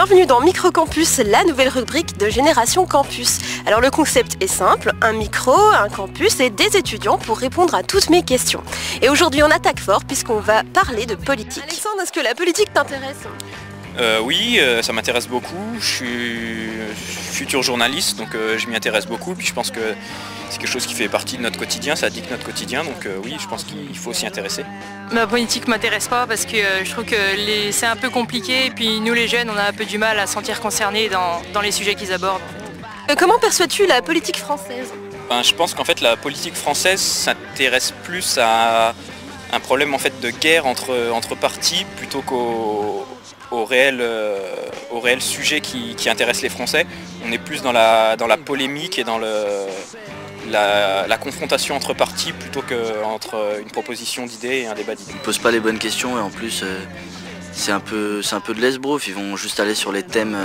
Bienvenue dans Microcampus, la nouvelle rubrique de Génération Campus. Alors le concept est simple, un micro, un campus et des étudiants pour répondre à toutes mes questions. Et aujourd'hui on attaque fort puisqu'on va parler de politique. Alexandre, est-ce que la politique t'intéresse ? Oui, ça m'intéresse beaucoup. Je suis futur journaliste, donc je m'y intéresse beaucoup. Puis je pense que c'est quelque chose qui fait partie de notre quotidien, ça dicte notre quotidien. Donc oui, je pense qu'il faut s'y intéresser. La politique m'intéresse pas parce que je trouve que c'est un peu compliqué. Et puis nous les jeunes, on a un peu du mal à se sentir concernés dans les sujets qu'ils abordent. Comment perçois-tu la politique française ? Je pense qu'en fait la politique française s'intéresse plus à un problème en fait de guerre entre partis plutôt qu'au réel sujet qui intéresse les Français. On est plus dans la polémique et dans la confrontation entre partis plutôt qu'entre une proposition d'idées et un débat d'idées. Ils ne posent pas les bonnes questions et en plus c'est un peu de l'esbrouf. Ils vont juste aller sur les thèmes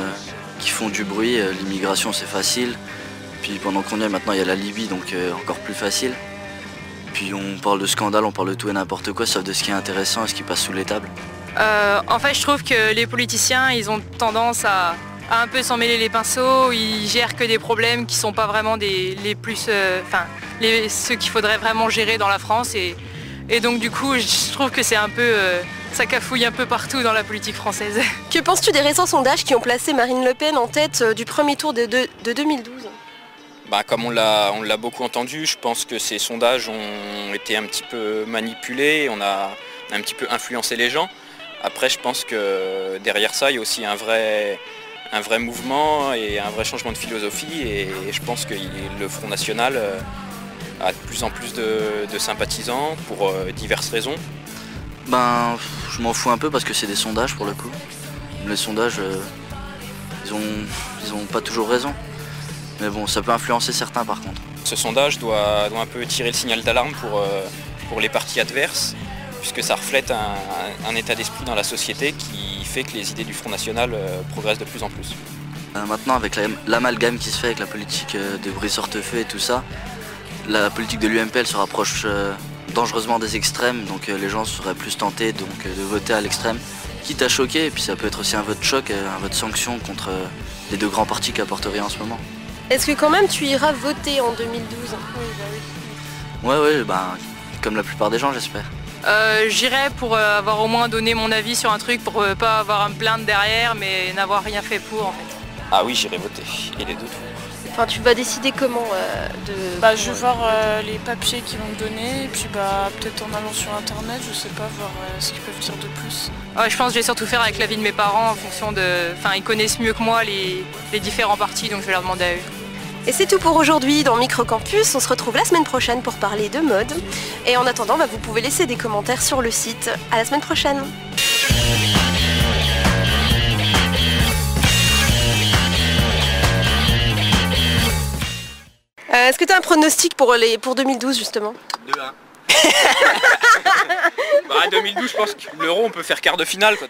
qui font du bruit. L'immigration c'est facile. Puis pendant qu'on y est maintenant il y a la Libye donc encore plus facile. Puis on parle de scandale, on parle de tout et n'importe quoi sauf de ce qui est intéressant et ce qui passe sous les tables. En fait, je trouve que les politiciens, ils ont tendance à un peu s'en mêler les pinceaux. Ils gèrent que des problèmes qui sont pas vraiment ceux qu'il faudrait vraiment gérer dans la France. Et donc du coup, je trouve que c'est un peu, ça cafouille un peu partout dans la politique française. Que penses-tu des récents sondages qui ont placé Marine Le Pen en tête du premier tour de 2012 ? Comme on l'a beaucoup entendu, je pense que ces sondages ont été un petit peu manipulés, on a un petit peu influencé les gens. Après, je pense que derrière ça, il y a aussi un vrai mouvement et un vrai changement de philosophie. Et je pense que le Front National a de plus en plus de sympathisants pour diverses raisons. Je m'en fous un peu parce que c'est des sondages pour le coup. Les sondages, ils ont pas toujours raison. Mais bon, ça peut influencer certains par contre. Ce sondage doit un peu tirer le signal d'alarme pour les partis adverses, puisque ça reflète un état d'esprit dans la société qui fait que les idées du Front National progressent de plus en plus. Maintenant, avec l'amalgame qui se fait avec la politique de Brice-Hortefeux et tout ça, la politique de l'UMP elle se rapproche dangereusement des extrêmes, donc les gens seraient plus tentés de voter à l'extrême, quitte à choquer, et puis ça peut être aussi un vote choc, un vote sanction contre les deux grands partis qui apportent rien en ce moment. Est-ce que quand même tu iras voter en 2012 ? Oui. Ouais, comme la plupart des gens j'espère. J'irai pour avoir au moins donné mon avis sur un truc, pour pas avoir un plainte derrière, mais n'avoir rien fait pour en fait. Ah oui, j'irai voter, et les deux tours. Enfin, tu vas décider comment je vais voir les papiers qu'ils vont me donner, et puis peut-être en allant sur internet, je sais pas, voir ce qu'ils peuvent dire de plus. Je pense que je vais surtout faire avec l'avis de mes parents en fonction de... Enfin, ils connaissent mieux que moi les différents partis, donc je vais leur demander à eux. Et c'est tout pour aujourd'hui dans Microcampus. On se retrouve la semaine prochaine pour parler de mode. Et en attendant, vous pouvez laisser des commentaires sur le site. À la semaine prochaine. Est-ce que tu as un pronostic pour 2012 justement ? 2-1. 2012, je pense que l'Euro, on peut faire quart de finale, quoi.